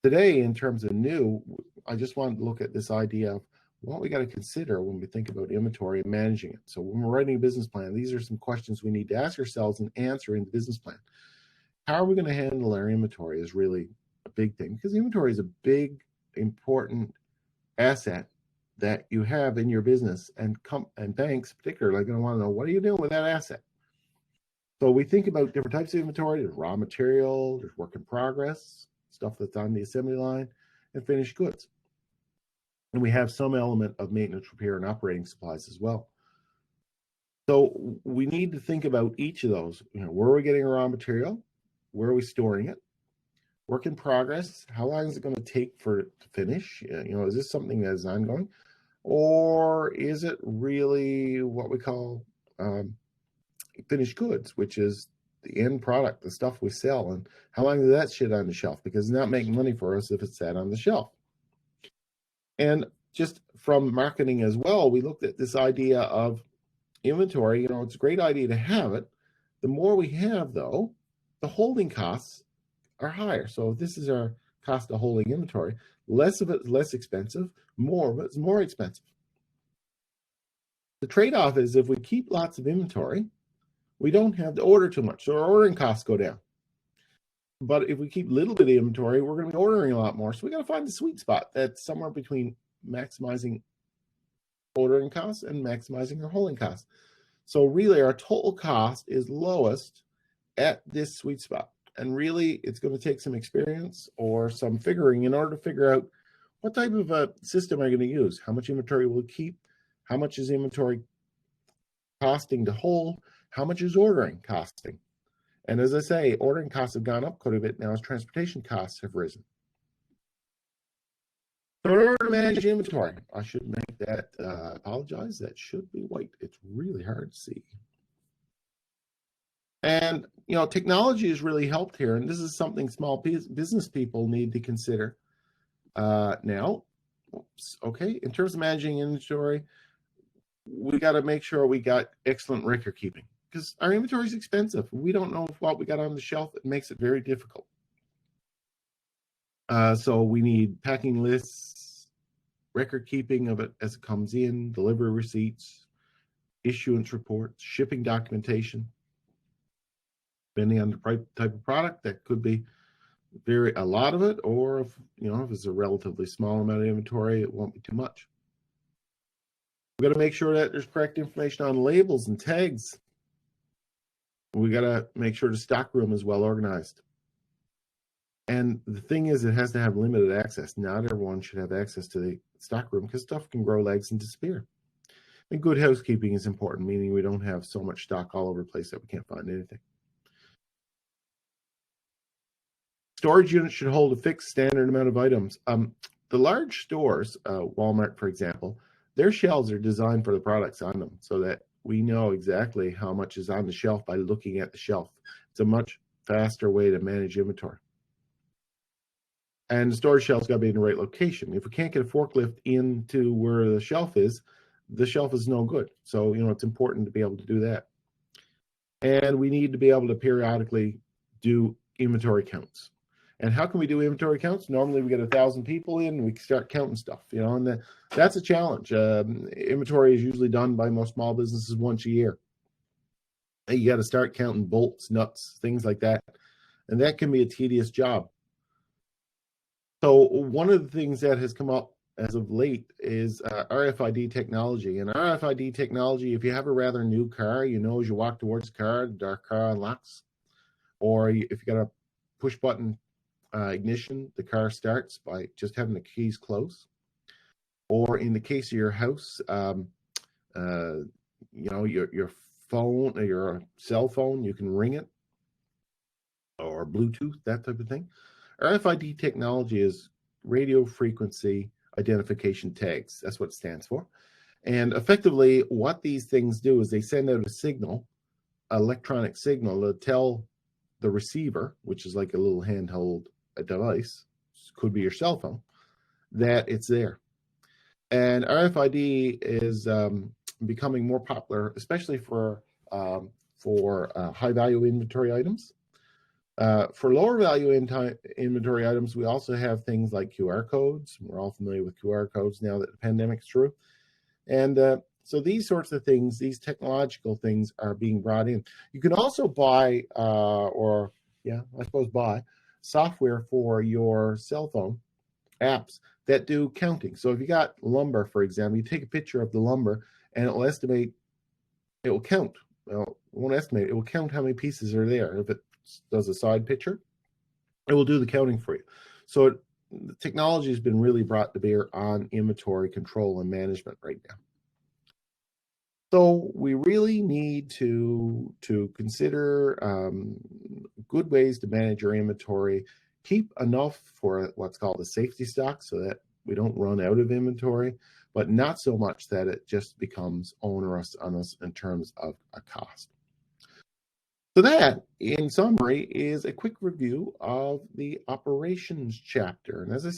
Today, in terms of new, I just wanted to look at this idea of what we got to consider when we think about inventory and managing it. So when we're writing a business plan, these are some questions we need to ask ourselves and answer in the business plan. How are we going to handle our inventory is really a big thing, because inventory is a big, important asset that you have in your business, and banks particularly are going to want to know, what are you doing with that asset? So we think about different types of inventory. There's raw material, there's work in progress, stuff that's on the assembly line, and finished goods. And we have some element of maintenance, repair, and operating supplies as well. So we need to think about each of those. Where are we getting our raw material? Where are we storing it? Work in progress, how long is it going to take for it to finish? Is this something that is ongoing? Or is it really what we call finished goods, which is the end product, the stuff we sell? And how long does that sit on the shelf? Because it's not making money for us if it's sat on the shelf. And just from marketing as well, we looked at this idea of inventory. It's a great idea to have it. The more we have, though, the holding costs are higher. So if this is our cost of holding inventory, less of it is less expensive, more of it is more expensive. The trade-off is, if we keep lots of inventory, we don't have to order too much, so our ordering costs go down. But if we keep a little bit of inventory, we're going to be ordering a lot more. So we got to find the sweet spot that's somewhere between maximizing ordering costs and maximizing our holding costs. So really, our total cost is lowest at this sweet spot. And really, it's going to take some experience or some figuring in order to figure out what type of a system are you going to use. How much inventory will keep? How much is inventory costing to hold? How much is ordering costing? And as I say, ordering costs have gone up quite a bit now as transportation costs have risen. So in order to manage inventory, I should make that, apologize, that should be white. It's really hard to see. And, technology has really helped here. And this is something small business people need to consider now. Okay, in terms of managing inventory, we got to make sure we got excellent record keeping, because our inventory is expensive. We don't know what we got on the shelf. It makes it very difficult. So we need packing lists, record keeping of it as it comes in, delivery receipts, issuance reports, shipping documentation. Depending on the type of product, that could be a lot of it, or if it's a relatively small amount of inventory, it won't be too much. We got to make sure that there's correct information on labels and tags. We got to make sure the stock room is well organized. And the thing is, it has to have limited access. Not everyone should have access to the stock room, because stuff can grow legs and disappear. And good housekeeping is important, meaning we don't have so much stock all over the place that we can't find anything. Storage units should hold a fixed standard amount of items. The large stores, Walmart, for example, their shelves are designed for the products on them, so that we know exactly how much is on the shelf by looking at the shelf. It's a much faster way to manage inventory. And the storage shelf's got to be in the right location. If we can't get a forklift into where the shelf is no good. So, it's important to be able to do that. And we need to be able to periodically do inventory counts. And how can we do inventory counts? Normally we get 1,000 people in and we start counting stuff, and that's a challenge. Inventory is usually done by most small businesses once a year. You got to start counting bolts, nuts, things like that. And that can be a tedious job. So one of the things that has come up as of late is RFID technology. And RFID technology, if you have a rather new car, as you walk towards the car, the car unlocks. Or if you got a push button ignition, the car starts by just having the keys close. Or in the case of your house, your phone or your cell phone, you can ring it, or Bluetooth, that type of thing. RFID technology is radio frequency identification tags. That's what it stands for. And effectively, what these things do is they send out a signal, electronic signal, to tell the receiver, which is like a little handheld device, could be your cell phone, that it's there. And RFID is becoming more popular, especially for high value inventory items. For lower value inventory items, we also have things like QR codes. We're all familiar with QR codes now that the pandemic's through. And so these sorts of things, these technological things are being brought in. You can also buy, buy software for your cell phone, apps that do counting. So if you got lumber, for example, you take a picture of the lumber and it will count. Well, it won't estimate, it will count how many pieces are there. If it does a side picture, it will do the counting for you. So the technology has been really brought to bear on inventory control and management right now. So we really need to consider good ways to manage your inventory. Keep enough for what's called a safety stock so that we don't run out of inventory, but not so much that it just becomes onerous on us in terms of a cost. So that, in summary, is a quick review of the operations chapter. And as I